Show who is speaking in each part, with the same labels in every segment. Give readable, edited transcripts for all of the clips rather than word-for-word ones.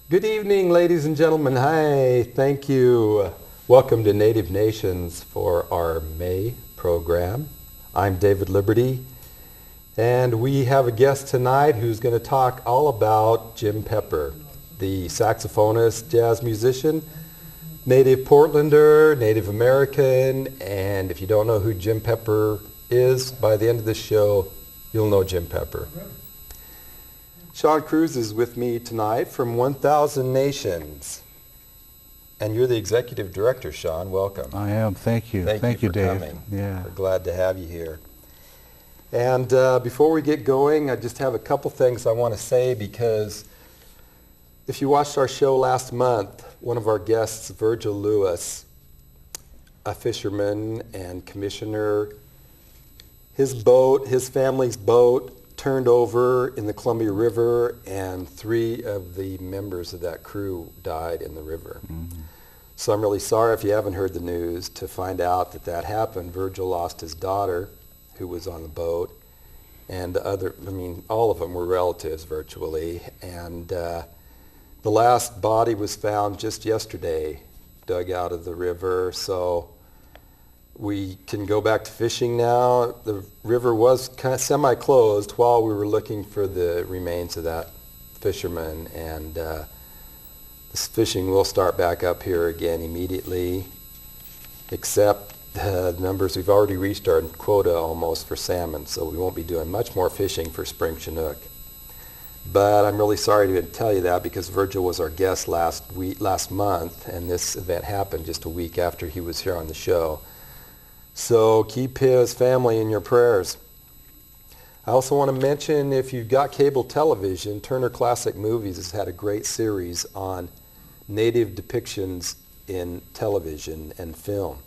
Speaker 1: Good evening, ladies and gentlemen. Hi, thank you. Welcome to Native Nations for our May program. I'm David Liberty, and we have a guest tonight who's going to talk all about Jim Pepper, the saxophonist, jazz musician, native Portlander, Native American, and if you don't know who Jim Pepper is, by the end of this show, you'll know Jim Pepper. Sean Cruz is with me tonight from 1,000 Nations. And you're the executive director, Sean. Welcome.
Speaker 2: I am. Thank you.
Speaker 1: Thank you for
Speaker 2: Dave.
Speaker 1: coming.
Speaker 2: Yeah.
Speaker 1: We're glad to have you here. And before we get going, I just have a couple things I want to say, because if you watched our show last month, one of our guests, Virgil Lewis, a fisherman and commissioner, his family's boat, turned over in the Columbia River, and 3 of the members of that crew died in the river. Mm-hmm. So I'm really sorry, if you haven't heard the news, to find out that happened. Virgil lost his daughter, who was on the boat, and all of them were relatives virtually. And the last body was found just yesterday, dug out of the river. So we can go back to fishing now. The river was kind of semi-closed while we were looking for the remains of that fisherman, and this fishing will start back up here again immediately, except the numbers, we've already reached our quota almost for salmon, so we won't be doing much more fishing for spring Chinook. But I'm really sorry to tell you that, because Virgil was our guest last month, and this event happened just a week after he was here on the show. So keep his family in your prayers. I also want to mention, if you've got cable television, Turner Classic Movies has had a great series on Native depictions in television and film.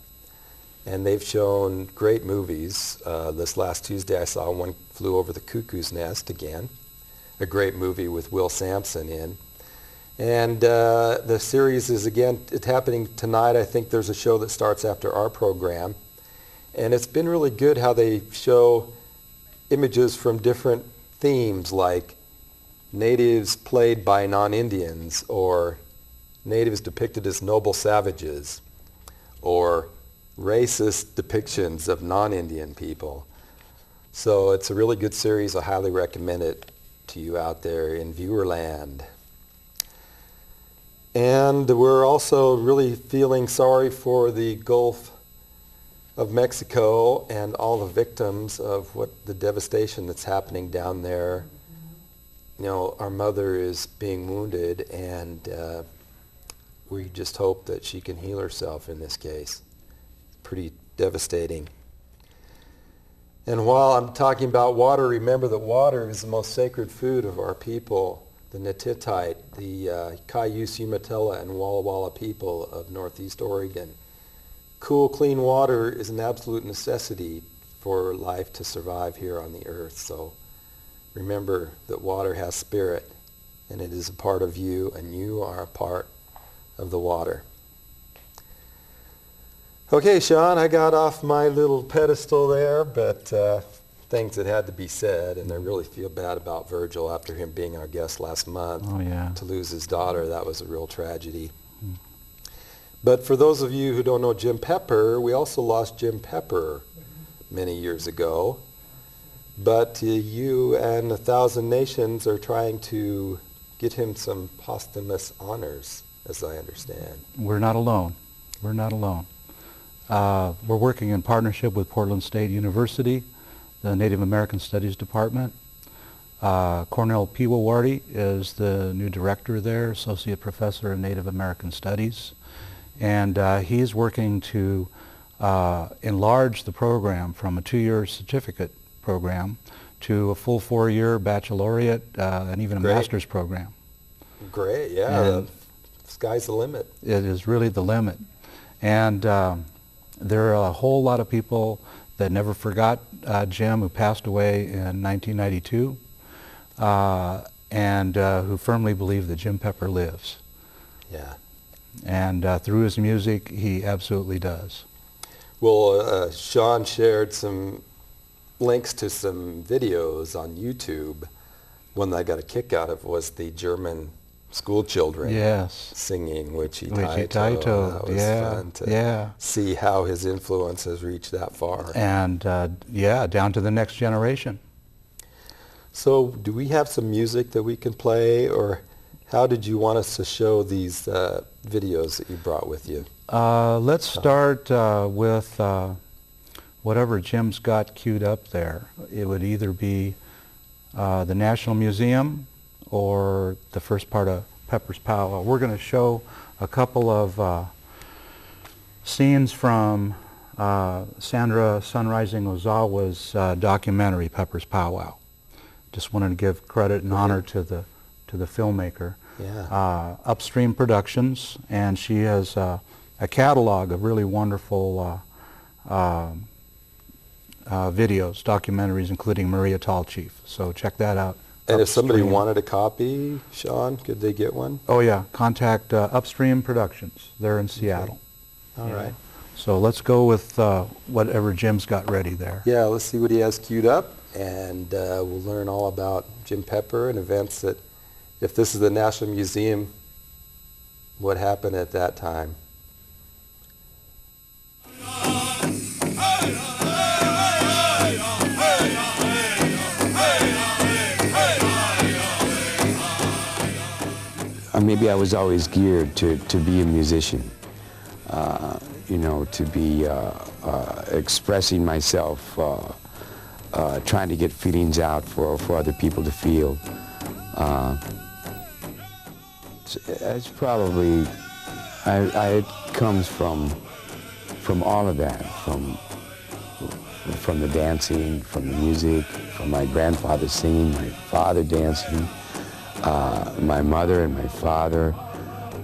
Speaker 1: And they've shown great movies. This last Tuesday I saw One Flew Over the Cuckoo's Nest again, a great movie with Will Sampson in. And the series is, again, it's happening tonight. I think there's a show that starts after our program. And it's been really good how they show images from different themes, like natives played by non-Indians, or natives depicted as noble savages, or racist depictions of non-Indian people. So it's a really good series. I highly recommend it to you out there in viewerland. And we're also really feeling sorry for the Gulf of Mexico and all the victims of the devastation that's happening down there. You know, our mother is being wounded, and we just hope that she can heal herself in this case. It's pretty devastating. And while I'm talking about water, remember that water is the most sacred food of our people, the Natitite, the Cayuse, Umatilla, and Walla Walla people of Northeast Oregon. Cool, clean water is an absolute necessity for life to survive here on the earth. So remember that water has spirit, and it is a part of you, and you are a part of the water. Okay, Sean, I got off my little pedestal there, but things that had to be said, and I really feel bad about Virgil after him being our guest last month.
Speaker 2: Oh, yeah.
Speaker 1: To lose his daughter, that was a real tragedy. But for those of you who don't know Jim Pepper, we also lost Jim Pepper many years ago. But you and 1,000 Nations are trying to get him some posthumous honors, as I understand.
Speaker 2: We're not alone. We're not alone. We're working in partnership with Portland State University, the Native American Studies Department. Cornell Pewawarty is the new director there, Associate Professor in Native American Studies. And he's working to enlarge the program from a 2-year certificate program to a full 4-year baccalaureate and even a master's program.
Speaker 1: Great, yeah. The sky's the limit.
Speaker 2: It is really the limit. And there are a whole lot of people that never forgot Jim, who passed away in 1992, and who firmly believe that Jim Pepper lives.
Speaker 1: Yeah.
Speaker 2: And through his music, he absolutely does.
Speaker 1: Well, Sean shared some links to some videos on YouTube. One that I got a kick out of was the German school children
Speaker 2: Yes.
Speaker 1: singing Witchy
Speaker 2: Witchy
Speaker 1: Taito.
Speaker 2: Taito,
Speaker 1: That was
Speaker 2: yeah,
Speaker 1: fun to
Speaker 2: yeah.
Speaker 1: see how his influence has reached that far.
Speaker 2: And yeah, down to the next generation.
Speaker 1: So do we have some music that we can play, or how did you want us to show these videos that you brought with you?
Speaker 2: Let's start with whatever Jim's got queued up there. It would either be the National Museum or the first part of Pepper's Powwow. We're going to show a couple of scenes from Sandra Sunrising Ozawa's documentary, Pepper's Powwow. Just wanted to give credit and honor to the filmmaker.
Speaker 1: Yeah.
Speaker 2: Upstream Productions, and she has a catalog of really wonderful videos, documentaries, including Maria Tallchief. So check that out.
Speaker 1: And if somebody
Speaker 2: Upstream.
Speaker 1: wanted a copy, Sean, could they get one?
Speaker 2: Oh yeah, contact Upstream Productions. They're in Seattle.
Speaker 1: All right.
Speaker 2: So let's go with whatever Jim's got ready there.
Speaker 1: Yeah, let's see what he has queued up, and we'll learn all about Jim Pepper and events that, if this is the National Museum, what happened at that time.
Speaker 3: Maybe I was always geared to be a musician, you know, to be expressing myself, trying to get feelings out for other people to feel. It's probably, it comes from all of that, from the dancing, from the music, from my grandfather singing, my father dancing. My mother and my father,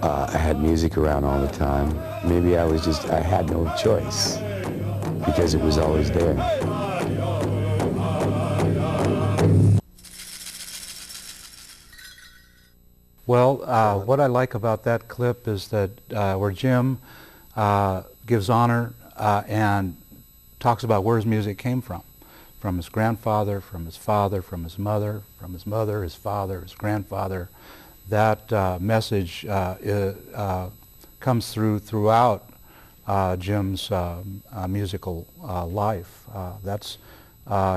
Speaker 3: I had music around all the time. Maybe I had no choice because it was always there.
Speaker 2: Well, what I like about that clip is that where Jim gives honor and talks about where his music came from his grandfather, from his father, from his mother, his father, his grandfather. That message comes throughout Jim's musical life.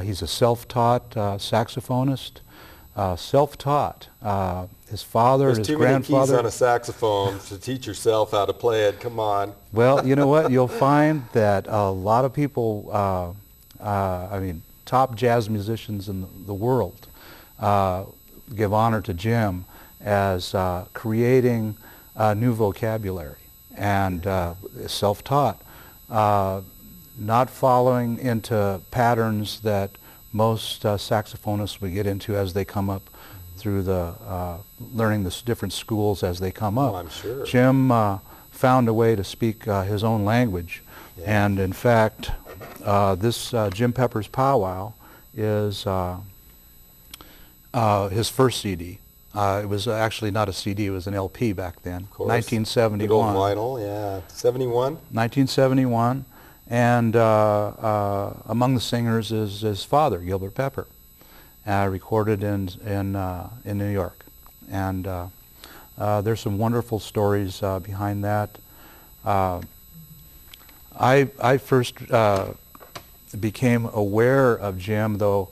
Speaker 2: He's a self-taught saxophonist, self-taught. His father,
Speaker 1: There's
Speaker 2: his
Speaker 1: too many
Speaker 2: grandfather.
Speaker 1: keys on a saxophone to teach yourself how to play it. Come on.
Speaker 2: Well, you know what? You'll find that a lot of people, I mean, top jazz musicians in the world give honor to Jim as creating a new vocabulary and self-taught, not following into patterns that most saxophonists would get into as they come up through the learning the different schools as they come up.
Speaker 1: Oh, I'm sure.
Speaker 2: Jim found a way to speak his own language, and in fact, this Jim Pepper's Powwow is his first CD. It was actually not a CD, it was an LP back then,
Speaker 1: Of course.
Speaker 2: 1971.
Speaker 1: Good old vinyl, yeah. 71?
Speaker 2: 1971, and among the singers is his father, Gilbert Pepper, recorded in New York. And there's some wonderful stories behind that. I first became aware of Jim, though,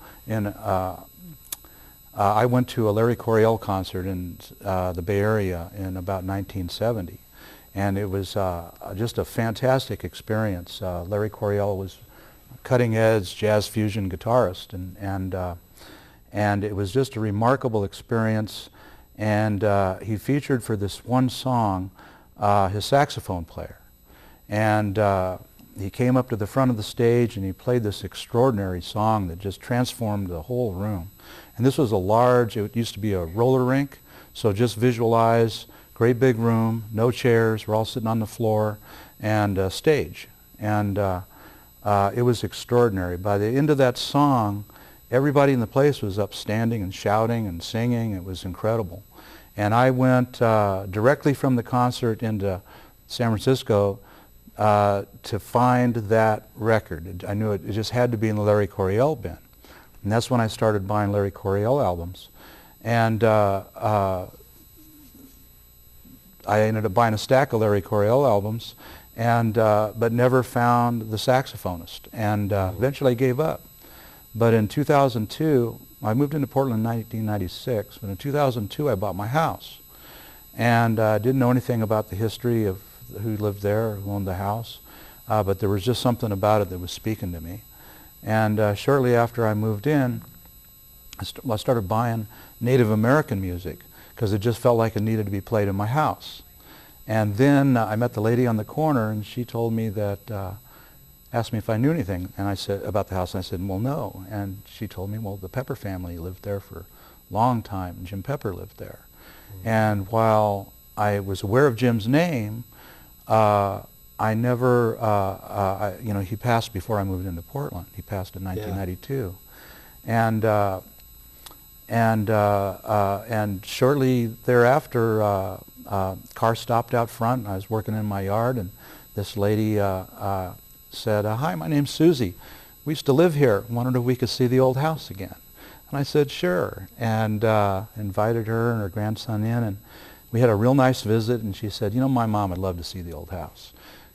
Speaker 2: I went to a Larry Coryell concert in the Bay Area in about 1970, and it was just a fantastic experience. Larry Coryell was cutting-edge jazz fusion guitarist, and it was just a remarkable experience. And he featured for this one song his saxophone player, and he came up to the front of the stage and he played this extraordinary song that just transformed the whole room. And this was it used to be a roller rink, so just visualize, great big room, no chairs, we're all sitting on the floor, and a stage. And it was extraordinary. By the end of that song, everybody in the place was up standing and shouting and singing. It was incredible. And I went directly from the concert into San Francisco to find that record. I knew it just had to be in the Larry Coryell bin. And that's when I started buying Larry Coryell albums. And I ended up buying a stack of Larry Coryell albums, and but never found the saxophonist, and eventually I gave up. But in 2002, I moved into Portland in 1996, but in 2002 I bought my house. And I didn't know anything about the history of who lived there, who owned the house, but there was just something about it that was speaking to me. And shortly after I moved in, I started buying Native American music because it just felt like it needed to be played in my house. And then I met the lady on the corner, and she told me that, asked me if I knew anything, and I said about the house, and I said, well, no. And she told me, well, the Pepper family lived there for a long time, and Jim Pepper lived there. Mm-hmm. And while I was aware of Jim's name, I never, you know, he passed before I moved into Portland. He passed in 1992. Yeah. And shortly thereafter, car stopped out front. I was working in my yard, and this lady said, hi, my name's Susie. We used to live here. Wondered if we could see the old house again. And I said, sure, and invited her and her grandson in, and we had a real nice visit, and she said, you know, my mom would love to see the old house.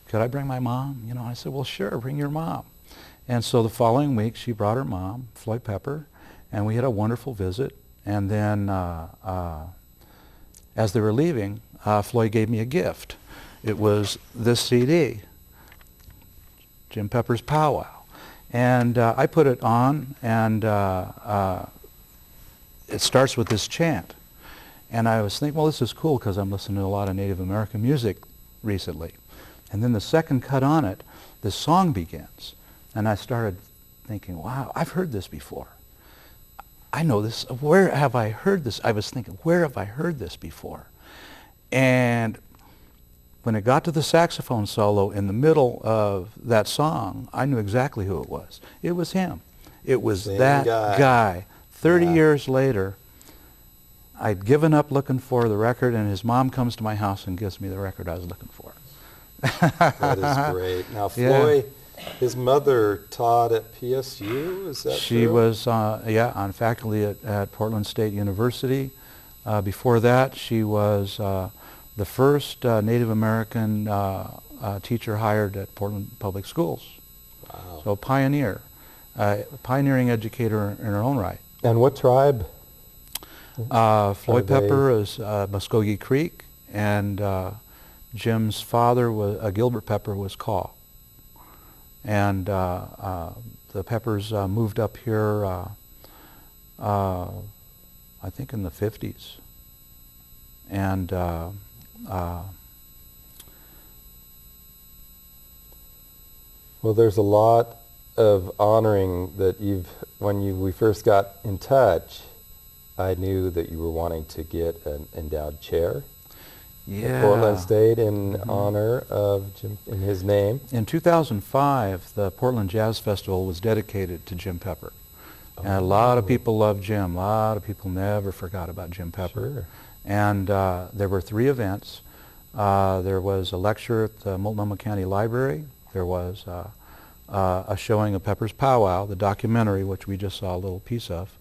Speaker 2: Could I bring my mom? You know, I said, well, sure, bring your mom. And so the following week, she brought her mom, Floyd Pepper, and we had a wonderful visit. And then as they were leaving, Floyd gave me a gift. It was this CD, Jim Pepper's Powwow. And I put it on, and it starts with this chant. And I was thinking, well, this is cool because I'm listening to a lot of Native American music recently. And then the second cut on it, this song begins. And I started thinking, wow, I've heard this before. I know this. Where have I heard this? I was thinking, where have I heard this before? And when it got to the saxophone solo in the middle of that song, I knew exactly who it was. It was him. It was that guy. 30 years later, I'd given up looking for the record, and his mom comes to my house and gives me the record I was looking for.
Speaker 1: That is great. Now, Floyd, his mother taught at PSU, is that
Speaker 2: She
Speaker 1: true?
Speaker 2: was, on faculty at Portland State University. Before that, she was the first Native American teacher hired at Portland Public Schools. Wow. So pioneer, pioneering educator in her own right.
Speaker 1: And what tribe?
Speaker 2: Floyd Pepper is Muskogee Creek, and Jim's father, was Gilbert Pepper, was Kaw. And the Peppers moved up here, I think in the 50s. And
Speaker 1: well, there's a lot of honoring that we first got in touch, I knew that you were wanting to get an endowed chair.
Speaker 2: Yeah.
Speaker 1: Portland State in honor of Jim, in his name.
Speaker 2: In 2005, the Portland Jazz Festival was dedicated to Jim Pepper. And a lot of people love Jim. A lot of people never forgot about Jim Pepper.
Speaker 1: Sure.
Speaker 2: And there were 3 events. There was a lecture at the Multnomah County Library. There was a showing of Pepper's Powwow, the documentary, which we just saw a little piece of,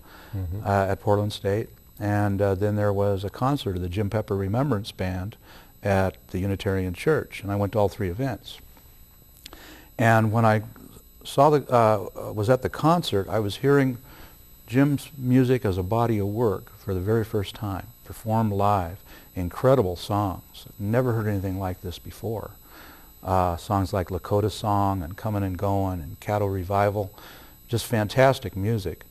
Speaker 2: at Portland State. And then there was a concert of the Jim Pepper Remembrance Band at the Unitarian Church, and I went to all 3 events. And when I saw was at the concert, I was hearing Jim's music as a body of work for the very first time, performed live. Incredible songs. Never heard anything like this before. Songs like Lakota Song and Comin' and Goin' and Cattle Revival, just fantastic music.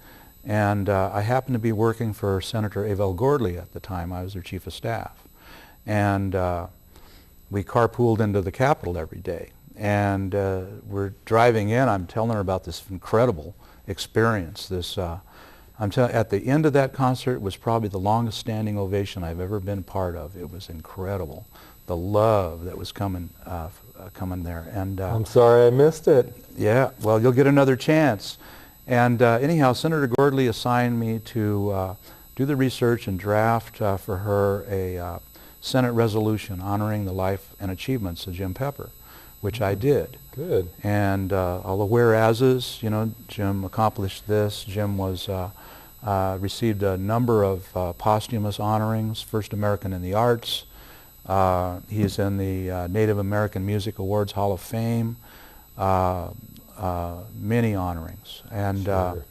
Speaker 2: And I happened to be working for Senator Avell Gordley at the time. I was their chief of staff. And we carpooled into the Capitol every day. And we're driving in, I'm telling her about this incredible experience. At the end of that concert was probably the longest standing ovation I've ever been part of. It was incredible. The love that was coming there. And
Speaker 1: I'm sorry I missed it.
Speaker 2: Yeah, well, you'll get another chance. And anyhow, Senator Gordley assigned me to do the research and draft for her a Senate resolution honoring the life and achievements of Jim Pepper, which I did.
Speaker 1: Good.
Speaker 2: And all the whereases, you know, Jim accomplished this. Jim was received a number of posthumous honorings, first American in the arts, He's in the Native American Music Awards Hall of Fame, many honorings. And,
Speaker 1: Sure.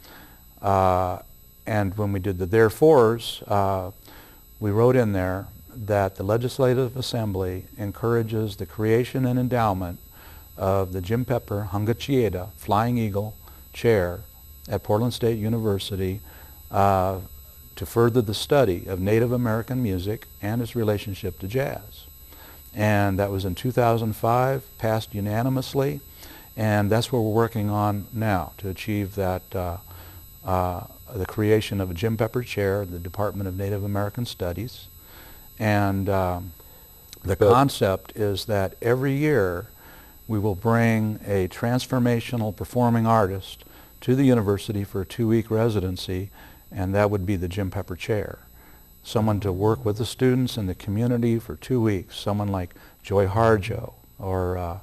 Speaker 2: and when we did the therefores, we wrote in there that the Legislative Assembly encourages the creation and endowment of the Jim Pepper Hungachieda Flying Eagle Chair at Portland State University to further the study of Native American music and its relationship to jazz. And that was in 2005, passed unanimously, and that's what we're working on now to achieve that, the creation of a Jim Pepper Chair at the Department of Native American Studies. And the concept is that every year we will bring a transformational performing artist to the university for a 2-week residency, and that would be the Jim Pepper Chair. Someone to work with the students in the community for 2 weeks, someone like Joy Harjo or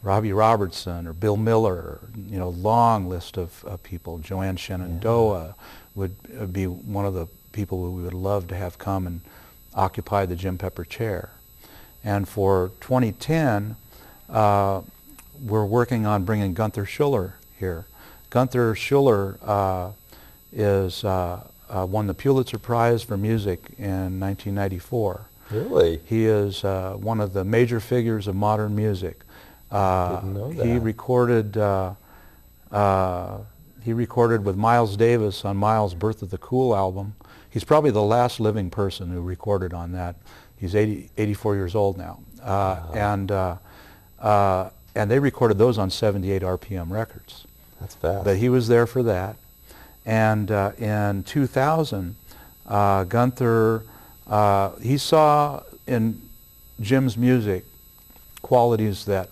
Speaker 2: Robbie Robertson or Bill Miller, you know, long list of people. Joanne Shenandoah would be one of the people we would love to have come and occupy the Jim Pepper Chair. And for 2010, we're working on bringing Gunther Schuller here. Gunther Schuller is won the Pulitzer Prize for Music in 1994.
Speaker 1: Really?
Speaker 2: He is one of the major figures of modern music.
Speaker 1: Didn't know that.
Speaker 2: He recorded with Miles Davis on Miles' Birth of the Cool album. He's probably the last living person who recorded on that. He's 84 years old now. And they recorded those on 78 RPM records.
Speaker 1: That's fast.
Speaker 2: But he was there for that. And in 2000, Gunther, he saw in Jim's music qualities that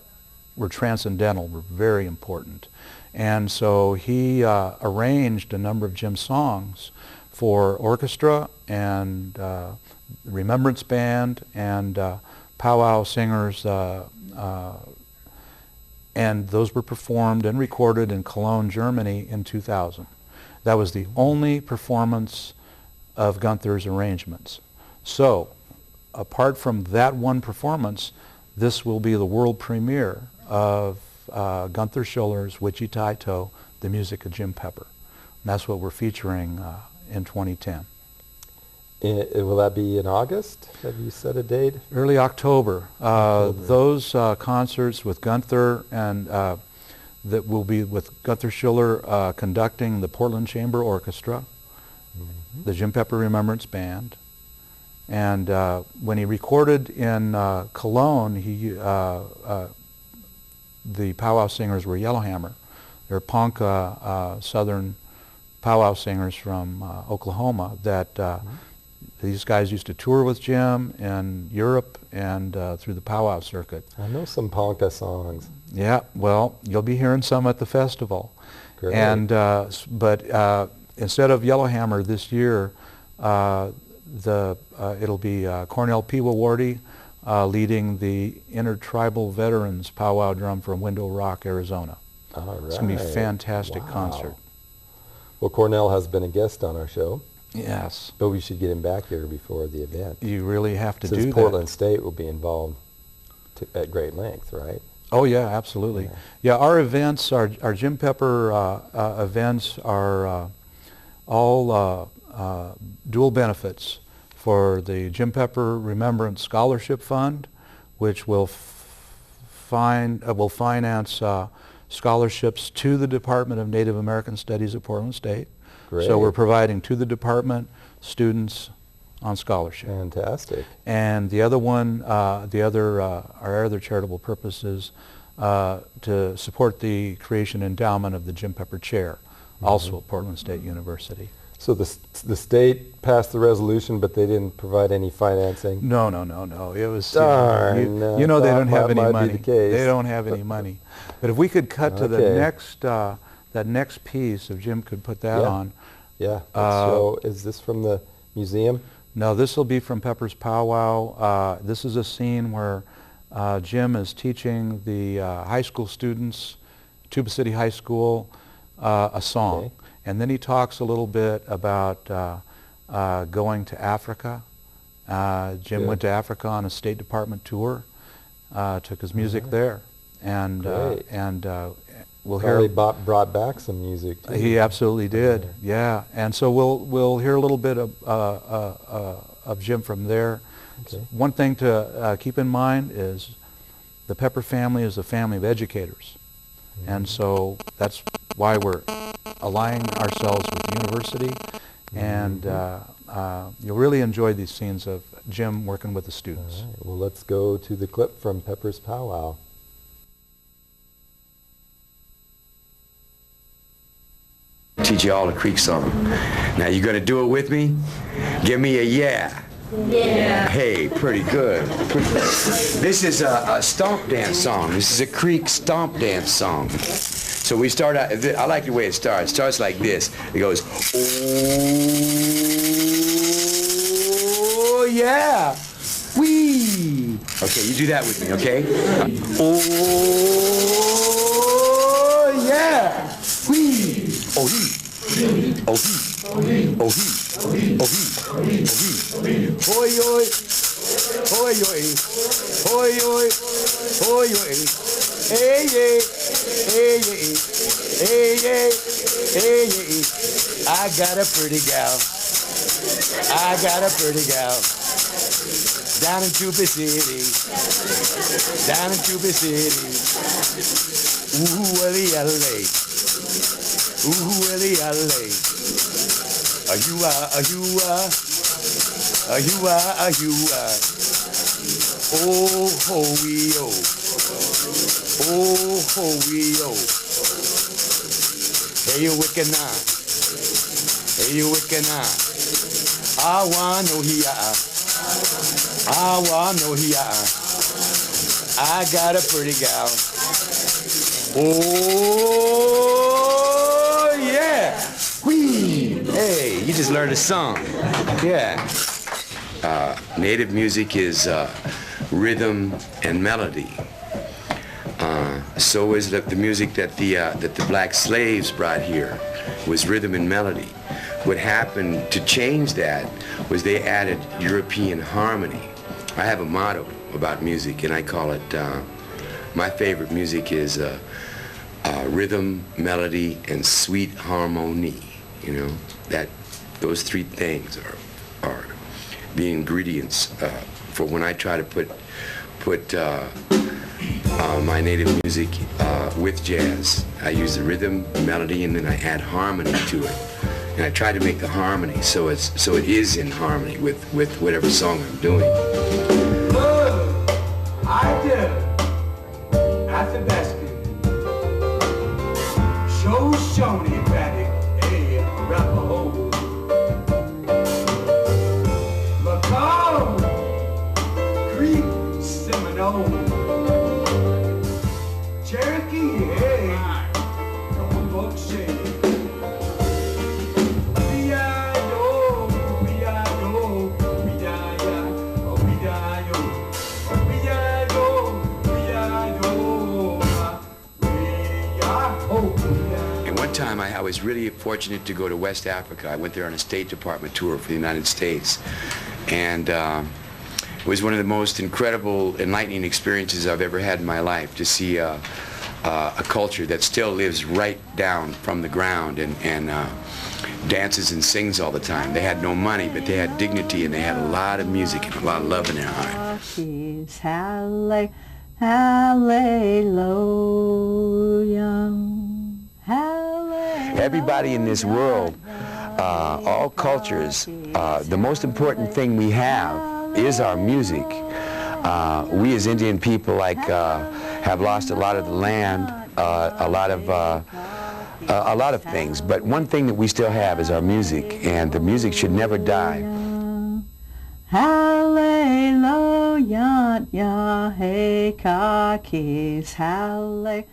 Speaker 2: were transcendental, were very important. And so he arranged a number of Jim's songs for orchestra and Remembrance Band and powwow singers, and those were performed and recorded in Cologne, Germany in 2000. That was the only performance of Gunther's arrangements. So, apart from that one performance, this will be the world premiere of Gunther Schuller's Wichita Toe, the music of Jim Pepper. And that's what we're featuring in 2010.
Speaker 1: Will that be in August? Have you set a date?
Speaker 2: Early October. Those concerts with Gunther and that will be with Gunther Schuller conducting the Portland Chamber Orchestra, the Jim Pepper Remembrance Band, and when he recorded in Cologne, the powwow singers were Yellowhammer. They're punk southern powwow singers from Oklahoma that these guys used to tour with Jim in Europe and through the powwow circuit.
Speaker 1: I know some polka songs.
Speaker 2: Yeah, well, you'll be hearing some at the festival.
Speaker 1: Great.
Speaker 2: And but instead of Yellowhammer this year, it'll be Cornell Pewawardy leading the Intertribal Veterans Powwow Drum from Window Rock, Arizona.
Speaker 1: All right.
Speaker 2: It's going to be a fantastic concert.
Speaker 1: Well, Cornell has been a guest on our show.
Speaker 2: Yes.
Speaker 1: But we should get him back here before the event.
Speaker 2: You really have to do that.
Speaker 1: Since Portland State will be involved at great length, right?
Speaker 2: Oh yeah, absolutely. Yeah, our events, our Jim Pepper events are all dual benefits for the Jim Pepper Remembrance Scholarship Fund, which will finance scholarships to the Department of Native American Studies at Portland State.
Speaker 1: Great.
Speaker 2: So we're providing to the department students on scholarship.
Speaker 1: Fantastic.
Speaker 2: And the other one, our other charitable purpose is to support the creation and endowment of the Jim Pepper Chair, also at Portland State University.
Speaker 1: So the state passed the resolution, but they didn't provide any financing?
Speaker 2: No. It was,
Speaker 1: darn.
Speaker 2: you know they don't have any
Speaker 1: might
Speaker 2: money.
Speaker 1: Be the case.
Speaker 2: They don't have any money. But if we could cut to the next, that next piece, if Jim could put that on.
Speaker 1: Yeah. So is this from the museum?
Speaker 2: No, this will be from Pepper's Powwow. This is a scene where Jim is teaching the high school students, Tuba City High School, a song.
Speaker 1: Okay.
Speaker 2: And then he talks a little bit about going to Africa Jim went to Africa on a State Department tour, took his music there, and we'll
Speaker 1: Probably
Speaker 2: hear.
Speaker 1: brought back some music too.
Speaker 2: He absolutely did, yeah. And so we'll hear a little bit of Jim from there.
Speaker 1: Okay.
Speaker 2: One thing to keep in mind is the Pepper family is a family of educators, and so that's why we're aligning ourselves with the university, and you'll really enjoy these scenes of Jim working with the students.
Speaker 1: All right. Well, let's go to the clip from Pepper's Powwow.
Speaker 4: Teach you all a Creek song. Now you gonna do it with me? Give me a yeah. Yeah. Hey, pretty good. This is a stomp dance song. This is a Creek stomp dance song. So we start out, I like the way it starts. It starts like this. It goes, oh yeah, wee. Okay, you do that with me, okay? Oh yeah, wee. Oh he. Oh he. Oh he. Oh he. Oh he. Hoi hoi. Hoi hoi. Hoi hoi. Hoi hoi. Hey yeah. Hey yeah. Hey yeah. Hey yeah. I got a pretty gal. I got a pretty gal. Down in Tuba City. Down in Tuba City. Ooh, Willie LA. Ooh, Willie LA. Are you oh ho wee oh. Oh ho wee oh. Hey you wicked now. Hey you wicked now. I want no here. I want no here. I got a pretty gal. Oh yeah. Whee! Hey, you just learned a song. Yeah. Native music is rhythm and melody. So is the music that the black slaves brought here was rhythm and melody. What happened to change that was they added European harmony. I have a motto about music, and I call it, my favorite music is rhythm, melody, and sweet harmony. You know, those three things are the ingredients for when I try to put my native music with jazz. I use the rhythm, melody, and then I add harmony to it. And I try to make the harmony so it is in harmony with whatever song I'm doing.
Speaker 5: I do. That's the best. Show Shoney Paddock a Arapaho. Macomb Creek Seminole. Cherokee, hey, don't look shady.
Speaker 4: Time I was really fortunate to go to West Africa. I went there on a State Department tour for the United States, and it was one of the most incredible, enlightening experiences I've ever had in my life, to see a culture that still lives right down from the ground and dances and sings all the time. They had no money, but they had dignity, and they had a lot of music and a lot of love in their heart.
Speaker 6: Hallelujah.
Speaker 4: Everybody in this world, all cultures, the most important thing we have is our music. We as Indian people have lost a lot of the land, a lot of things, but one thing that we still have is our music, and the music should never die.
Speaker 6: Hallelujah, ya hey kakis, hallelujah.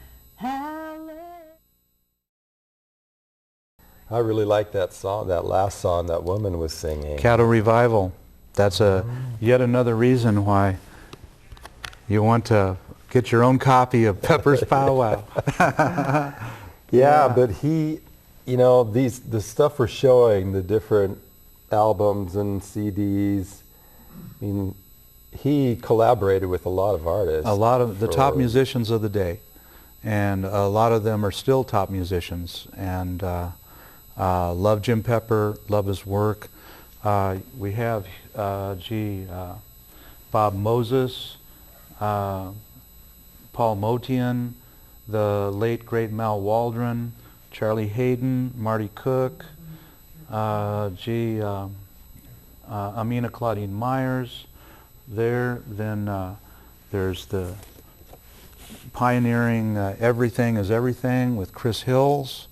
Speaker 1: I really like that song, that last song that woman was singing.
Speaker 2: Cattle Revival. That's yet another reason why you want to get your own copy of Pepper's Powwow.
Speaker 1: Yeah, but he, you know, the stuff we're showing, the different albums and CDs, I mean, he collaborated with a lot of artists.
Speaker 2: A lot of the top
Speaker 1: for-
Speaker 2: musicians of the day, and a lot of them are still top musicians, and love Jim Pepper, love his work. We have, Bob Moses, Paul Motian, the late great Mal Waldron, Charlie Hayden, Marty Cook, Amina Claudine Myers there. Then there's the pioneering Everything is Everything with Chris Hills,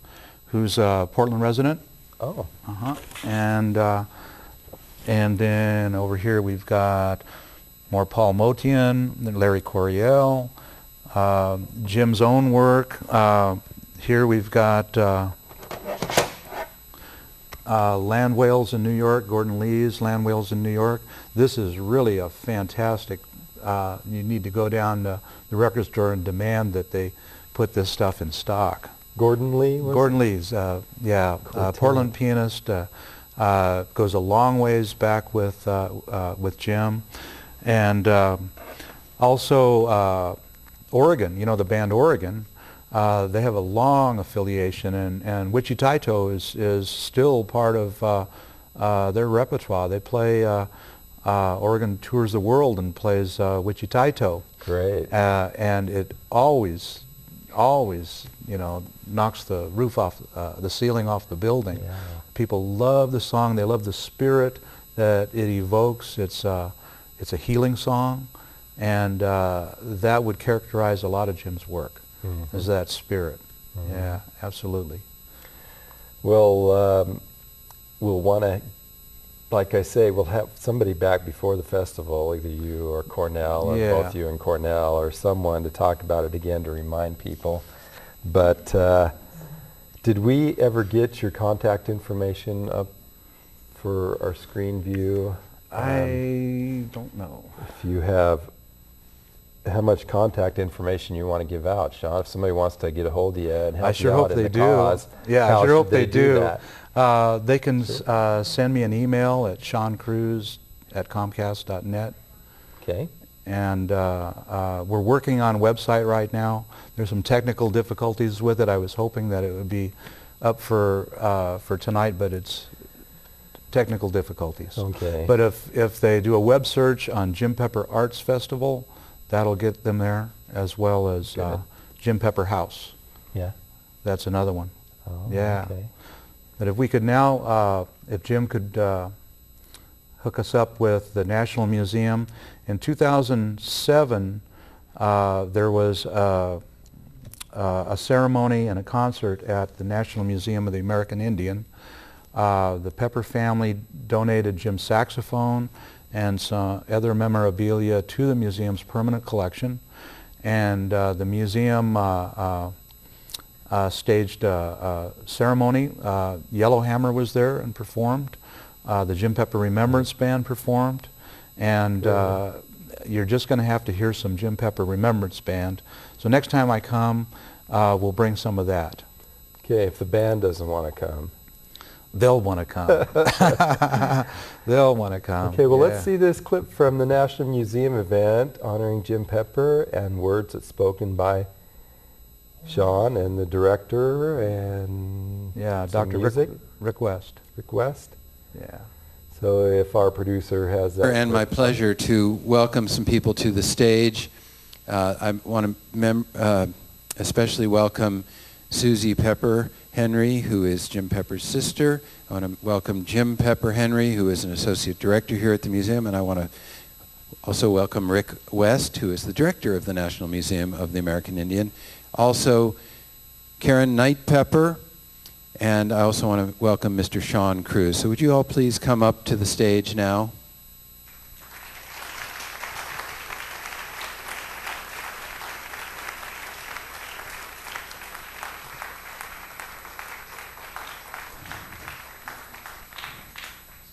Speaker 2: who's a Portland resident.
Speaker 1: Oh.
Speaker 2: And then over here we've got more Paul Motian, Larry Coryell, Jim's own work. Here we've got Land Whales in New York, Gordon Lee's Land Whales in New York. This is really a fantastic, you need to go down to the record store and demand that they put this stuff in stock.
Speaker 1: Gordon Lee?
Speaker 2: Gordon Lee's, yeah, Portland pianist, goes a long ways back with Jim. And also Oregon, you know, the band Oregon, they have a long affiliation, and Wichitaito is still part of their repertoire. They play, Oregon tours the world and plays Wichitaito.
Speaker 1: Great.
Speaker 2: And it always, you know, knocks the roof off, the ceiling off the building.
Speaker 1: Yeah.
Speaker 2: People love the song. They love the spirit that it evokes. It's a healing song, and that would characterize a lot of Jim's work, is that spirit. Yeah, absolutely.
Speaker 1: Well, we'll want to, like I say, we'll have somebody back before the festival, either you or Cornell, or both you and Cornell, or someone to talk about it again to remind people. But did we ever get your contact information up for our screen view?
Speaker 2: I don't know.
Speaker 1: If you have, how much contact information you want to give out, Sean? If somebody wants to get a hold of you and help
Speaker 2: I sure
Speaker 1: you out
Speaker 2: hope
Speaker 1: in
Speaker 2: they
Speaker 1: the
Speaker 2: do.
Speaker 1: cause,
Speaker 2: Yeah,
Speaker 1: how
Speaker 2: I sure hope
Speaker 1: should
Speaker 2: they do.
Speaker 1: that?
Speaker 2: They can send me an email at seancruz@comcast.net.
Speaker 1: Okay.
Speaker 2: And we're working on a website right now. There's some technical difficulties with it. I was hoping that it would be up for tonight, but it's technical difficulties.
Speaker 1: Okay.
Speaker 2: But if they do a web search on Jim Pepper Arts Festival, that'll get them there, as well as Jim Pepper House.
Speaker 1: Yeah.
Speaker 2: That's another one.
Speaker 1: Oh,
Speaker 2: Yeah.
Speaker 1: okay.
Speaker 2: But if we could now, if Jim could hook us up with the National Museum. In 2007, there was a ceremony and a concert at the National Museum of the American Indian. The Pepper family donated Jim's saxophone and some other memorabilia to the museum's permanent collection. And the museum staged a ceremony. Yellowhammer was there and performed. The Jim Pepper Remembrance Band performed. And you're just going to have to hear some Jim Pepper Remembrance Band. So next time I come, we'll bring some of that.
Speaker 1: Okay, if the band doesn't want to come.
Speaker 2: They'll want to come. They'll want to come.
Speaker 1: Okay, well,
Speaker 2: yeah.
Speaker 1: let's see this clip from the National Museum event honoring Jim Pepper and words that's spoken by Sean and the director and
Speaker 2: Yeah,
Speaker 1: some
Speaker 2: Dr.
Speaker 1: music.
Speaker 2: Rick West.
Speaker 1: Rick West.
Speaker 2: Yeah.
Speaker 1: So if our producer has that.
Speaker 7: And my pleasure to welcome some people to the stage. I want to especially welcome Susie Pepper Henry, who is Jim Pepper's sister. I want to welcome Jim Pepper Henry, who is an associate director here at the museum, and I want to also welcome Rick West, who is the director of the National Museum of the American Indian. Also, Karen Knight Pepper, and I also want to welcome Mr. Sean Cruz. So would you all please come up to the stage now?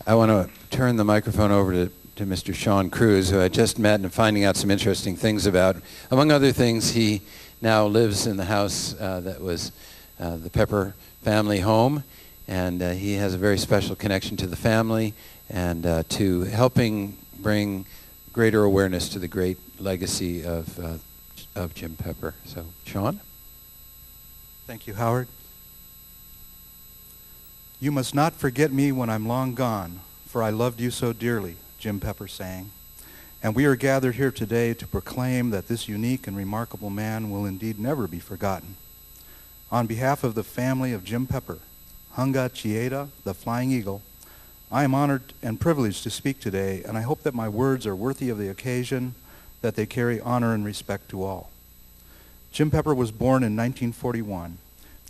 Speaker 7: I want to turn the microphone over to Mr. Sean Cruz, who I just met and finding out some interesting things about. Among other things, he now lives in the house that was the Pepper family home, and he has a very special connection to the family and to helping bring greater awareness to the great legacy of Jim Pepper. So, Sean?
Speaker 2: Thank you, Howard. You must not forget me when I'm long gone, for I loved you so dearly, Jim Pepper sang. And we are gathered here today to proclaim that this unique and remarkable man will indeed never be forgotten. On behalf of the family of Jim Pepper, Hunga Chieda, the Flying Eagle, I am honored and privileged to speak today, and I hope that my words are worthy of the occasion, that they carry honor and respect to all. Jim Pepper was born in 1941,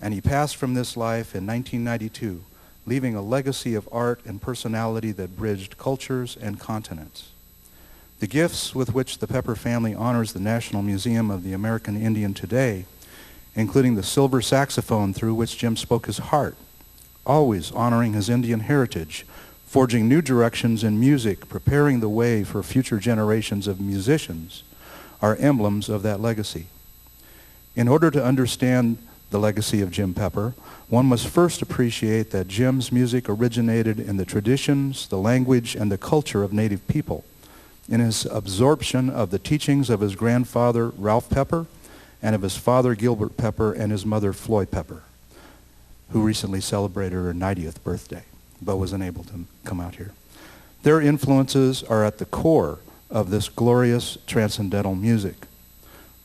Speaker 2: and he passed from this life in 1992, leaving a legacy of art and personality that bridged cultures and continents. The gifts with which the Pepper family honors the National Museum of the American Indian today, including the silver saxophone through which Jim spoke his heart, always honoring his Indian heritage, forging new directions in music, preparing the way for future generations of musicians, are emblems of that legacy. In order to understand the legacy of Jim Pepper, one must first appreciate that Jim's music originated in the traditions, the language, and the culture of Native people, in his absorption of the teachings of his grandfather, Ralph Pepper, and of his father, Gilbert Pepper, and his mother, Floy Pepper, who recently celebrated her 90th birthday, but was unable to come out here. Their influences are at the core of this glorious transcendental music.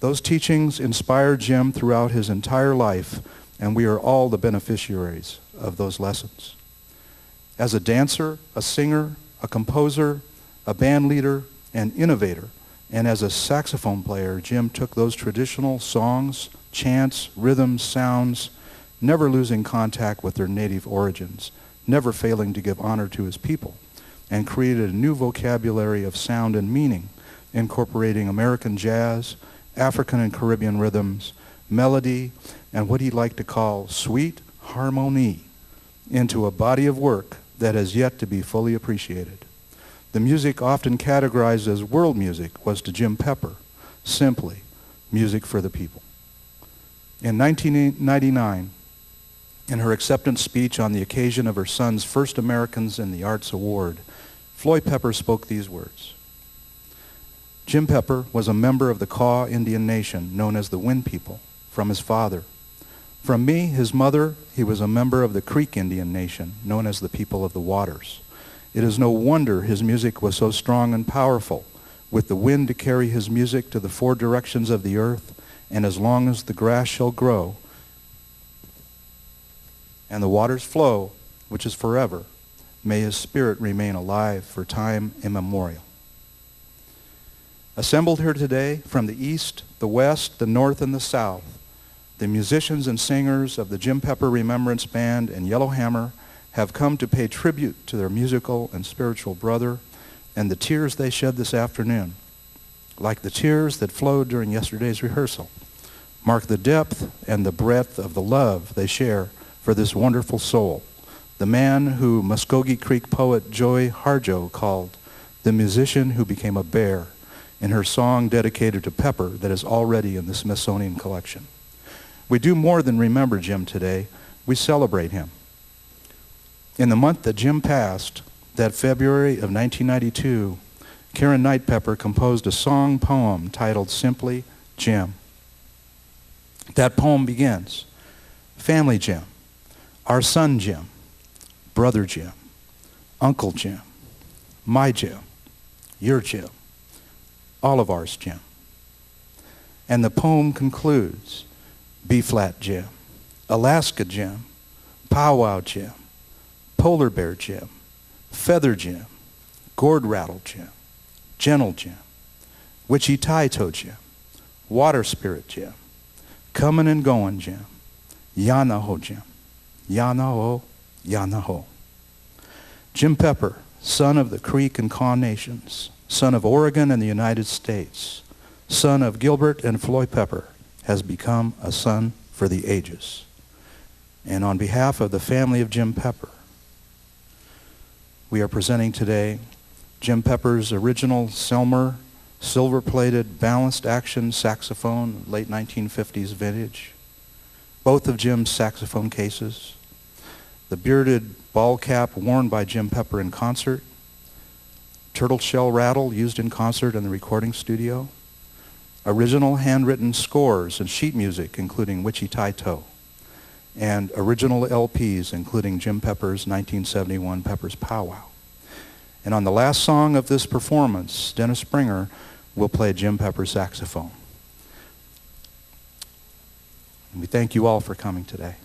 Speaker 2: Those teachings inspired Jim throughout his entire life, and we are all the beneficiaries of those lessons. As a dancer, a singer, a composer, a band leader, an innovator, and as a saxophone player, Jim took those traditional songs, chants, rhythms, sounds, never losing contact with their native origins, never failing to give honor to his people, and created a new vocabulary of sound and meaning, incorporating American jazz, African and Caribbean rhythms, melody, and what he liked to call sweet harmony into a body of work that has yet to be fully appreciated. The music often categorized as world music was to Jim Pepper simply music for the people. In 1999, in her acceptance speech on the occasion of her son's first Americans in the Arts Award, Floy Pepper spoke these words. Jim Pepper was a member of the Kaw Indian Nation, known as the Wind People, from his father. From me, his mother, he was a member of the Creek Indian Nation, known as the People of the Waters. It is no wonder his music was so strong and powerful, with the wind to carry his music to the four directions of the earth, and as long as the grass shall grow, and the waters flow, which is forever, may his spirit remain alive for time immemorial. Assembled here today from the east, the west, the north, and the south, the musicians and singers of the Jim Pepper Remembrance Band and Yellowhammer have come to pay tribute to their musical and spiritual brother, and the tears they shed this afternoon, like the tears that flowed during yesterday's rehearsal, mark the depth and the breadth of the love they share for this wonderful soul, the man who Muskogee Creek poet Joy Harjo called the musician who became a bear, in her song dedicated to Pepper that is already in the Smithsonian collection. We do more than remember Jim today, we celebrate him. In the month that Jim passed, that February of 1992, Karen Knight Pepper composed a song poem titled simply Jim. That poem begins, Family Jim, our son Jim, brother Jim, Uncle Jim, my Jim, your Jim, all of ours Jim. And the poem concludes, B-flat Jim, Alaska Jim, Powwow Jim, Polar Bear Jim, Feather Jim, Gourd Rattle Jim, Gentle Jim, Wichita Jim, Water Spirit Jim, Comin' and Goin' Jim, Yanaho Jim, Yanaho, Yanaho. Jim Pepper, son of the Creek and Kaw Nations, son of Oregon and the United States, son of Gilbert and Floy Pepper, has become a son for the ages. And on behalf of the family of Jim Pepper, we are presenting today Jim Pepper's original Selmer silver-plated balanced action saxophone, late 1950s vintage, both of Jim's saxophone cases, the bearded ball cap worn by Jim Pepper in concert, turtle shell rattle used in concert in the recording studio, original handwritten scores and sheet music including Wichita Toe, and original LPs including Jim Pepper's 1971 Pepper's Powwow. And on the last song of this performance, Dennis Springer will play Jim Pepper's saxophone. And we thank you all for coming today.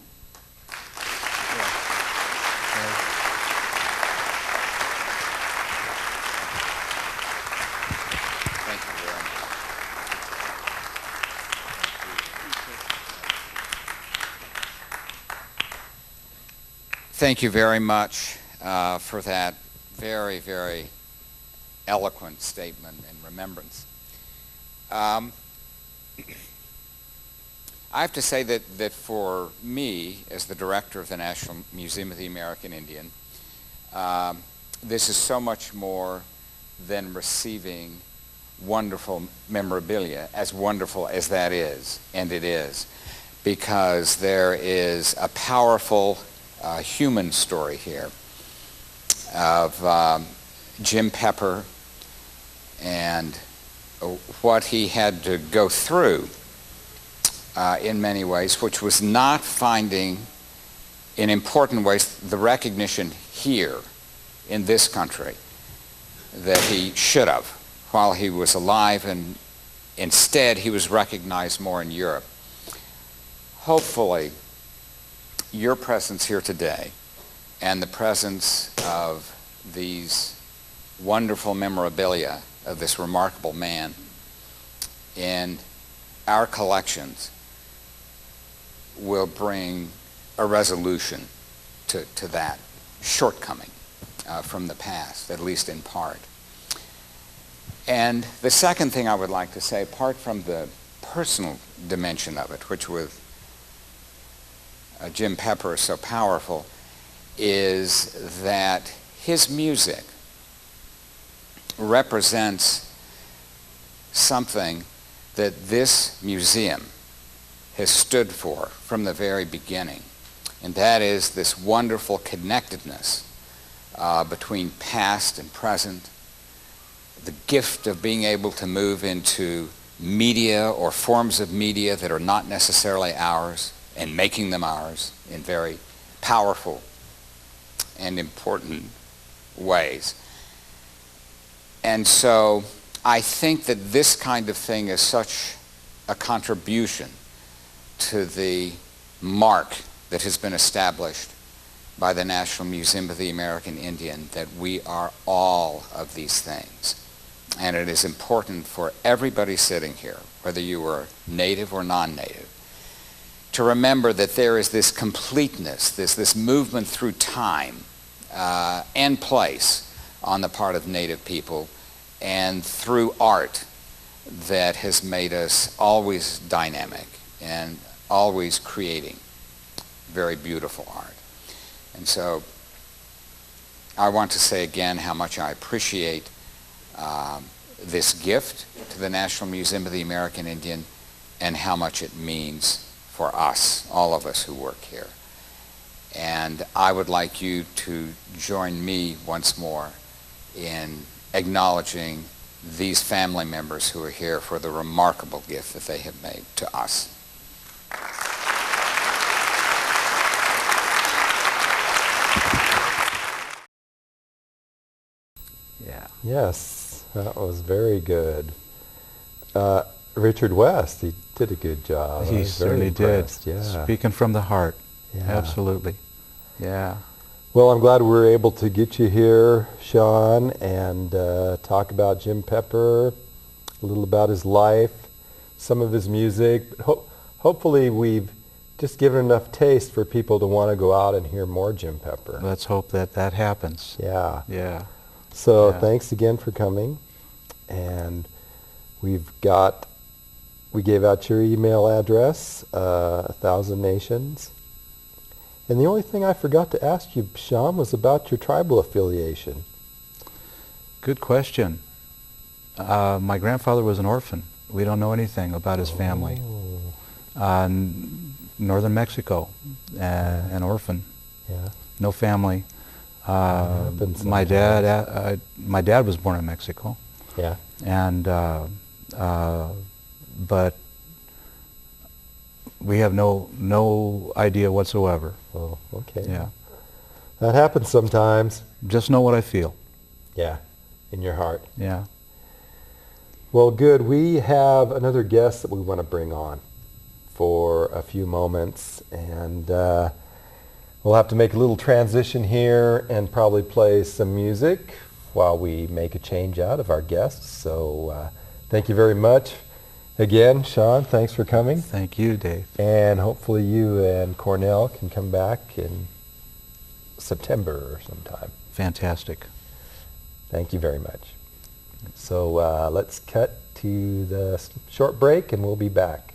Speaker 8: Thank you very much for that very, very eloquent statement and remembrance. I have to say that for me, as the director of the National Museum of the American Indian, this is so much more than receiving wonderful memorabilia, as wonderful as that is, and it is, because there is a powerful human story here of Jim Pepper and what he had to go through in many ways, which was not finding, in important ways, the recognition here in this country that he should have while he was alive, and instead he was recognized more in Europe. Hopefully, your presence here today and the presence of these wonderful memorabilia of this remarkable man in our collections will bring a resolution to that shortcoming from the past, at least in part. And the second thing I would like to say, apart from the personal dimension of it, which with Jim Pepper is so powerful, is that his music represents something that this museum has stood for from the very beginning, and that is this wonderful connectedness between past and present, the gift of being able to move into media or forms of media that are not necessarily ours, and making them ours in very powerful and important ways. And so I think that this kind of thing is such a contribution to the mark that has been established by the National Museum of the American Indian, that we are all of these things. And it is important for everybody sitting here, whether you are native or non-native, to remember that there is this completeness, this movement through time and place on the part of Native people, and through art that has made us always dynamic and always creating very beautiful art. And so I want to say again how much I appreciate this gift to the National Museum of the American Indian, and how much it means for us, all of us who work here. And I would like you to join me once more in acknowledging these family members who are here for the remarkable gift that they have made to us.
Speaker 2: Yeah.
Speaker 1: Yes, that was very good. Richard West, he did a good job. I
Speaker 2: He
Speaker 1: was very
Speaker 2: certainly did.
Speaker 1: impressed. Yeah.
Speaker 2: Speaking from the heart.
Speaker 1: Yeah.
Speaker 2: Absolutely. Yeah.
Speaker 1: Well, I'm glad we were able to get you here, Sean, and talk about Jim Pepper, a little about his life, some of his music. Hopefully we've just given enough taste for people to want to go out and hear more Jim Pepper.
Speaker 2: Let's hope that that happens.
Speaker 1: Yeah.
Speaker 2: Yeah.
Speaker 1: So
Speaker 2: Yeah.
Speaker 1: thanks again for coming. And we gave out your email address, 1,000 Nations. And the only thing I forgot to ask you, Sean, was about your tribal affiliation.
Speaker 2: Good question. My grandfather was an orphan. We don't know anything about his family. Northern Mexico, an orphan.
Speaker 1: Yeah.
Speaker 2: No family.
Speaker 1: Happens
Speaker 2: My dad was born in Mexico,
Speaker 1: Yeah.
Speaker 2: and but we have no idea whatsoever.
Speaker 1: Oh, okay.
Speaker 2: Yeah,
Speaker 1: That happens sometimes.
Speaker 2: just know what I feel.
Speaker 1: Yeah. In your heart.
Speaker 2: Yeah.
Speaker 1: Well, good. We have another guest that we want to bring on for a few moments, and we'll have to make a little transition here and probably play some music while we make a change out of our guests. So thank you very much. Again, Sean, thanks for coming.
Speaker 2: Thank you, Dave.
Speaker 1: And hopefully you and Cornell can come back in September or sometime.
Speaker 2: Fantastic.
Speaker 1: Thank you very much. So let's cut to the short break and we'll be back.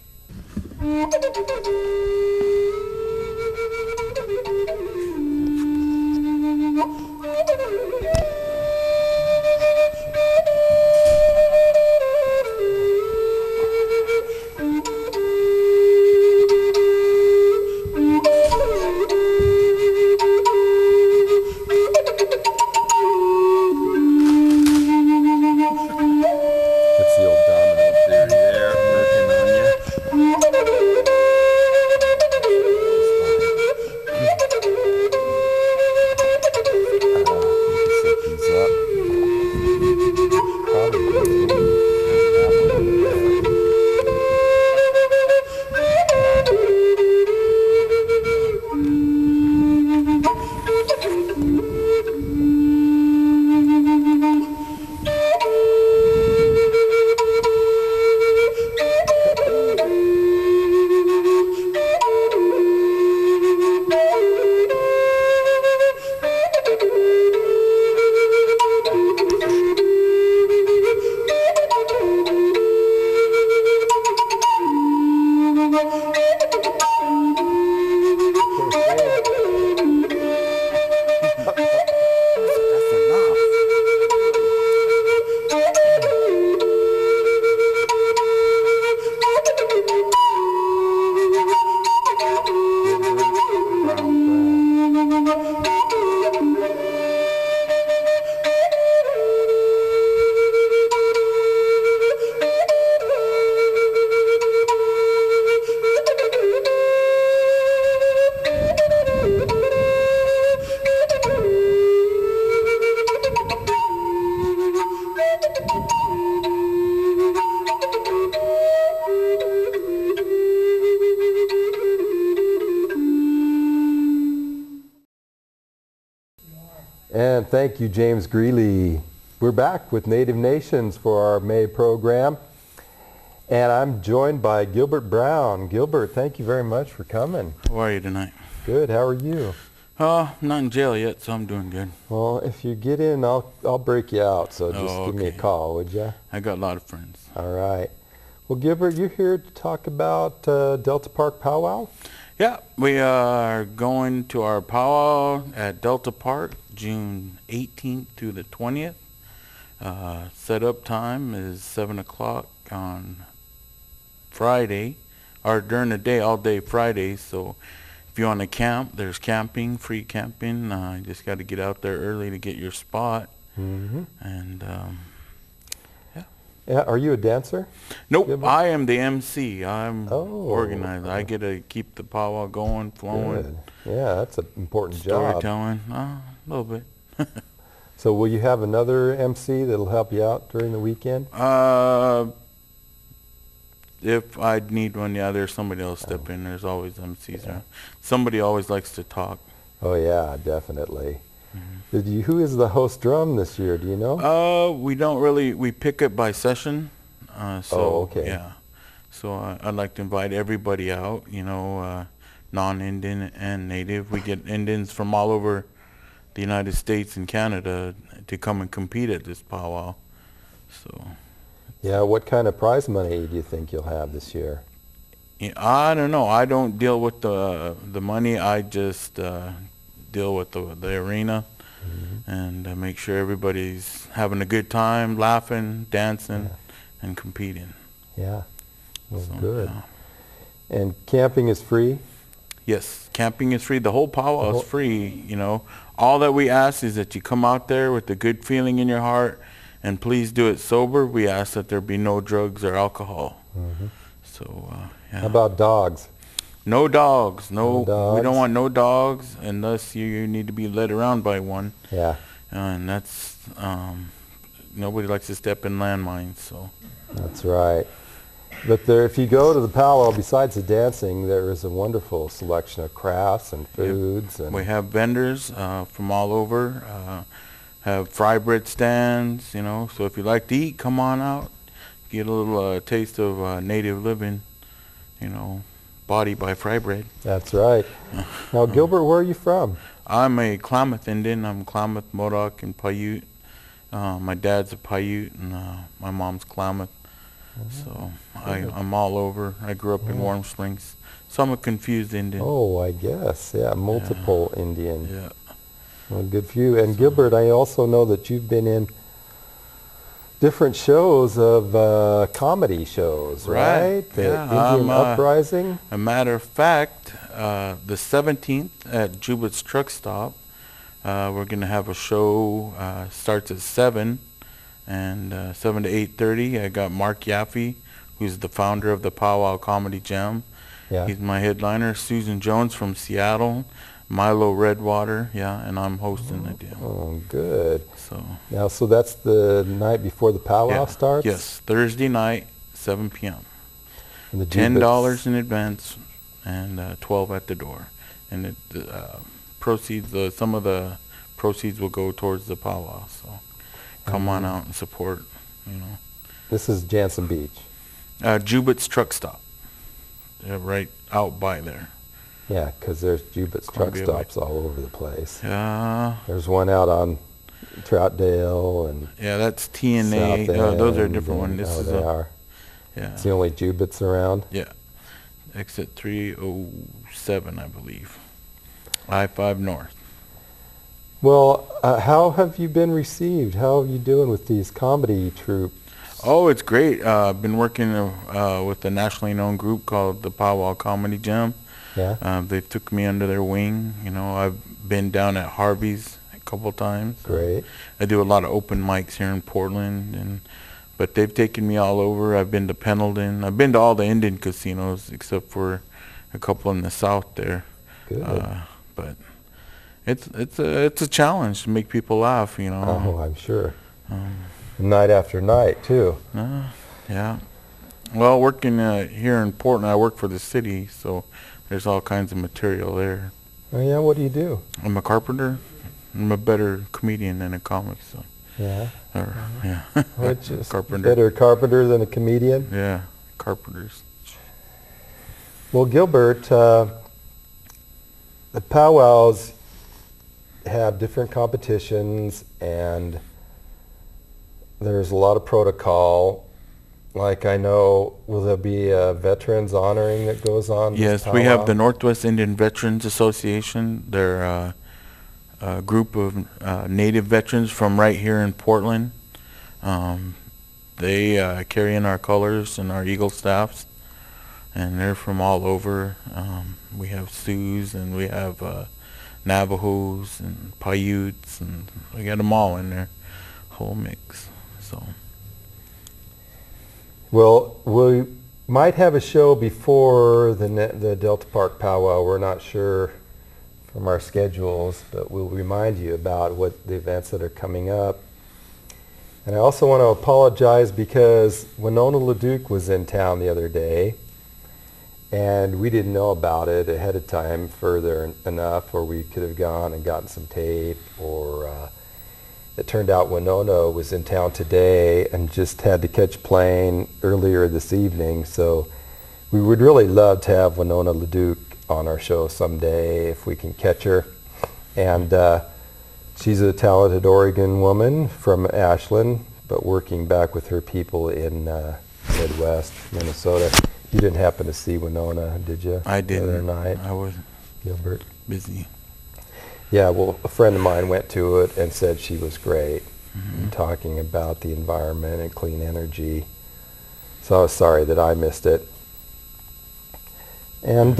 Speaker 1: It's the old domino theory there, working on you. Set these up. And thank you, James Greeley. We're back with Native Nations for our May program. And I'm joined by Gilbert Brown. Gilbert, thank you very much for coming.
Speaker 9: How are you tonight?
Speaker 1: Good, how are you?
Speaker 9: I'm not in jail yet, so I'm doing good.
Speaker 1: Well, if you get in, I'll break you out, so just
Speaker 9: Oh,
Speaker 1: give me a
Speaker 9: okay.
Speaker 1: call, would you?
Speaker 9: I got a lot of friends.
Speaker 1: All right. Well, Gilbert, you're here to talk about Delta Park Powwow?
Speaker 9: Yeah, we are going to our powwow at Delta Park, June 18th through the 20th. Setup time is 7 o'clock on Friday, or during the day, all day Friday. So if you want to camp, there's camping, free camping. You just got to get out there early to get your spot.
Speaker 1: Mm-hmm.
Speaker 9: And
Speaker 1: Yeah, are you a dancer?
Speaker 9: nope,
Speaker 1: Gilbert?
Speaker 9: I am the MC. I'm
Speaker 1: Oh,
Speaker 9: organizer. I get to keep the powwow going, flowing.
Speaker 1: Good. Yeah, that's an important job.
Speaker 9: Storytelling, a little bit.
Speaker 1: So will you have another MC that'll help you out during the weekend?
Speaker 9: If I need one, yeah, there's somebody else step in. There's always MCs around. Somebody always likes to talk.
Speaker 1: Oh yeah, definitely. Who is the host drum this year? Do you know?
Speaker 9: We don't really, we pick it by session. So,
Speaker 1: Oh, okay.
Speaker 9: yeah. So I'd like to invite everybody out, non-Indian and Native. We get Indians from all over the United States and Canada to come and compete at this powwow. So
Speaker 1: Yeah, what kind of prize money do you think you'll have this year?
Speaker 9: yeah, I don't know. I don't deal with the money. I just deal with the arena and make sure everybody's having a good time, laughing, dancing, and competing.
Speaker 1: Yeah, well,
Speaker 9: So,
Speaker 1: good.
Speaker 9: yeah.
Speaker 1: And camping is free?
Speaker 9: Yes, camping is free. The whole powwow is free, you know. All that we ask is that you come out there with a good feeling in your heart, and please do it sober. We ask that there be no drugs or alcohol. So, yeah.
Speaker 1: How about dogs?
Speaker 9: No dogs. No, we
Speaker 1: dogs.
Speaker 9: don't want no dogs unless you need to be led around by one.
Speaker 1: Yeah.
Speaker 9: And that's, nobody likes to step in landmines, so.
Speaker 1: That's right. But there, if you go to the powwow, besides the dancing, there is a wonderful selection of crafts and foods. And
Speaker 9: We have vendors from all over, have fry bread stands, you know. So if you like to eat, come on out. Get a little taste of native living, you know, body by fry bread.
Speaker 1: That's right. Now, Gilbert, where are you from?
Speaker 9: I'm a Klamath Indian. I'm Klamath, Modoc, and Paiute. My dad's a Paiute, and my mom's Klamath. So I'm all over. I grew up in Warm Springs. So I'm a confused Indian.
Speaker 1: Oh, I guess. Yeah, multiple Indian.
Speaker 9: Yeah.
Speaker 1: Well, good for you. And Gilbert, I also know that you've been in different shows of comedy shows, right? The
Speaker 9: Yeah,
Speaker 1: Indian Uprising.
Speaker 9: A matter of fact, the 17th at Jubit's Truck Stop, we're going to have a show, starts at 7, and 7 to 8:30. I got Mark Yaffe, who's the founder of the Powwow Comedy Jam.
Speaker 1: Yeah.
Speaker 9: He's my headliner. Susan Jones from Seattle, Milo Redwater, and I'm hosting the deal.
Speaker 1: Oh, good.
Speaker 9: So
Speaker 1: Now, so that's the night before the powwow
Speaker 9: yeah,
Speaker 1: starts?
Speaker 9: yes, Thursday night, 7 p.m.
Speaker 1: And the
Speaker 9: $10 in advance and $12 at the door. And the proceeds, some of the proceeds will go towards the powwow. So come on out and support, you know.
Speaker 1: This is Jansen Beach.
Speaker 9: Jubit's Truck Stop, right out by there.
Speaker 1: Yeah, because there's Jubit's truck
Speaker 9: Columbia
Speaker 1: stops all over the place.
Speaker 9: Yeah.
Speaker 1: There's one out on Troutdale and
Speaker 9: Yeah, that's TNA.
Speaker 1: South
Speaker 9: Those are a
Speaker 1: End,
Speaker 9: different one.
Speaker 1: and-
Speaker 9: This
Speaker 1: oh,
Speaker 9: is
Speaker 1: they are.
Speaker 9: yeah,
Speaker 1: It's the only Jubit's around.
Speaker 9: yeah. Exit 307, I believe. I-5 North.
Speaker 1: Well, how have you been received? How are you doing with these comedy troupes?
Speaker 9: Oh, it's great. I've been working with a nationally known group called the Powwow Comedy Jam.
Speaker 1: Yeah,
Speaker 9: They took me under their wing. You know, I've been down at Harvey's a couple times.
Speaker 1: great.
Speaker 9: I do a lot of open mics here in Portland, but they've taken me all over. I've been to Pendleton. I've been to all the Indian casinos except for a couple in the south there.
Speaker 1: Good.
Speaker 9: But it's a challenge to make people laugh. You know.
Speaker 1: Oh, I'm sure. Night after night, too.
Speaker 9: Yeah. Well, working here in Portland, I work for the city, so there's all kinds of material there.
Speaker 1: Oh, yeah, what do you do?
Speaker 9: I'm a carpenter. I'm a better comedian than a comic, so.
Speaker 1: Yeah.
Speaker 9: Yeah.
Speaker 1: Which is
Speaker 9: Carpenter.
Speaker 1: better carpenter than a comedian?
Speaker 9: Yeah, carpenters.
Speaker 1: Well, Gilbert, the powwows have different competitions, and there's a lot of protocol. Like, I know, will there be a veterans honoring that goes on? this
Speaker 9: Yes, we have
Speaker 1: powwow?
Speaker 9: the Northwest Indian Veterans Association. They're a group of native veterans from right here in Portland. They carry in our colors and our Eagle staffs, and they're from all over. We have Sioux, and we have Navajos and Paiutes, and we got them all in there, whole mix. So.
Speaker 1: Well, we might have a show before the Delta Park powwow. We're not sure from our schedules, but we'll remind you about what the events that are coming up. And I also want to apologize because Winona LaDuke was in town the other day, and we didn't know about it ahead of time further enough, or we could have gone and gotten some tape, or it turned out Winona was in town today and just had to catch a plane earlier this evening. So we would really love to have Winona LaDuke on our show someday if we can catch her. And she's a talented Oregon woman from Ashland, but working back with her people in Midwest, Minnesota. You didn't happen to see Winona, did you?
Speaker 9: I didn't.
Speaker 1: The other night,
Speaker 9: I was
Speaker 1: Gilbert.
Speaker 9: busy.
Speaker 1: Yeah, well, a friend of mine went to it and said she was great, talking about the environment and clean energy. So I was sorry that I missed it. And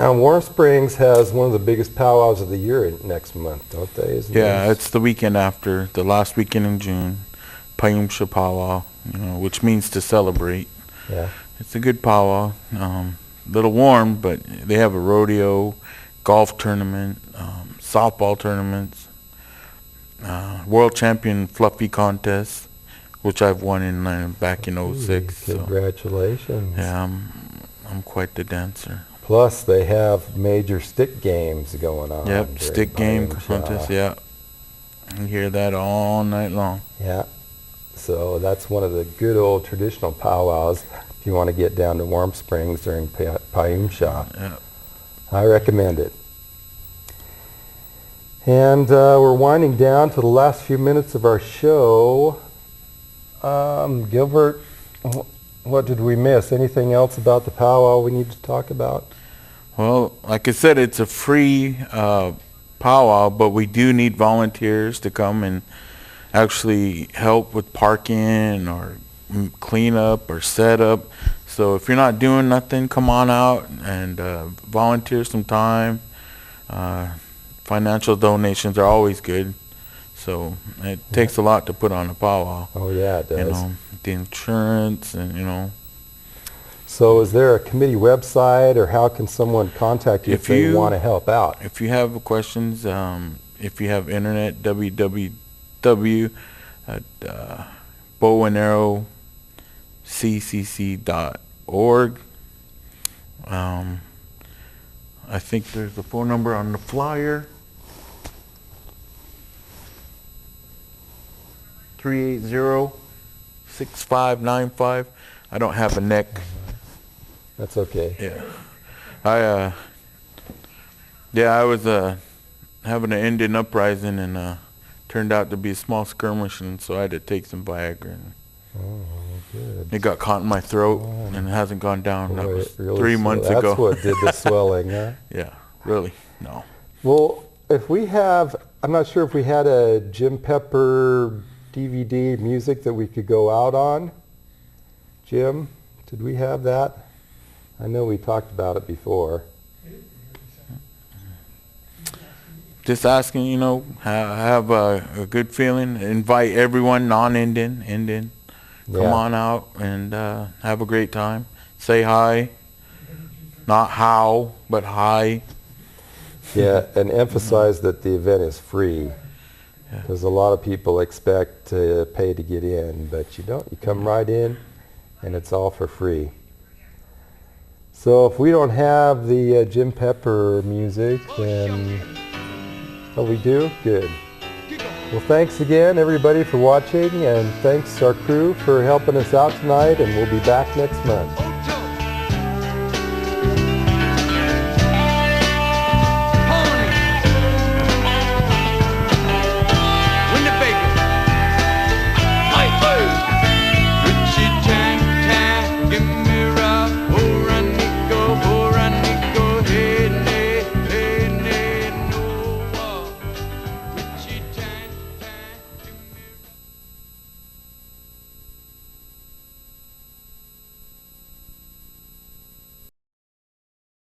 Speaker 1: Warm Springs has one of the biggest powwows of the year next month, don't they?
Speaker 9: Yeah, it's the weekend after, the last weekend in June, Park Powwow, which means to celebrate.
Speaker 1: Yeah.
Speaker 9: It's a good powwow. Little warm, but they have a rodeo, golf tournament, softball tournaments, world champion fluffy contest, which I've won in back in '06.
Speaker 1: Congratulations.
Speaker 9: So, yeah, I'm quite the dancer.
Speaker 1: Plus, they have major stick games going on.
Speaker 9: Yep, stick game contest. Yeah, you hear that all night long.
Speaker 1: Yeah. So that's one of the good old traditional powwows if you want to get down to Warm Springs during Payumsha.
Speaker 9: Yeah.
Speaker 1: I recommend it. And we're winding down to the last few minutes of our show. Gilbert, what did we miss? Anything else about the powwow we need to talk about?
Speaker 9: Well, like I said, it's a free powwow, but we do need volunteers to come and actually help with parking or clean up or set up. So if you're not doing nothing, come on out and volunteer some time. Financial donations are always good. So it takes a lot to put on a powwow.
Speaker 1: Oh yeah, it does.
Speaker 9: The insurance and
Speaker 1: So is there a committee website, or how can someone contact you if they want to help out?
Speaker 9: If you have questions, if you have internet, www at bowandarrowccc.org. I think there's a phone number on the flyer. 380-6595. I don't have a neck.
Speaker 1: That's okay.
Speaker 9: Yeah. I was having an Indian uprising and turned out to be a small skirmish, and so I had to take some Viagra. And
Speaker 1: good.
Speaker 9: It got caught in my throat and it hasn't gone down. That was
Speaker 1: really
Speaker 9: 3 months ago.
Speaker 1: That's what did the swelling, huh?
Speaker 9: Yeah, really. No.
Speaker 1: Well, if we have, I'm not sure if we had a Jim Pepper DVD music that we could go out on. Jim, did we have that? I know we talked about it before.
Speaker 9: Just asking, have a good feeling. Invite everyone, non-Indian, Indian. Come on out and have a great time. Say hi. Not how, but hi.
Speaker 1: Yeah, and emphasize that the event is free. Because a lot of people expect to pay to get in, but you don't. You come right in, and it's all for free. So if we don't have the Jim Pepper music, then we do? Good. Well, thanks again, everybody, for watching, and thanks to our crew for helping us out tonight, and we'll be back next month.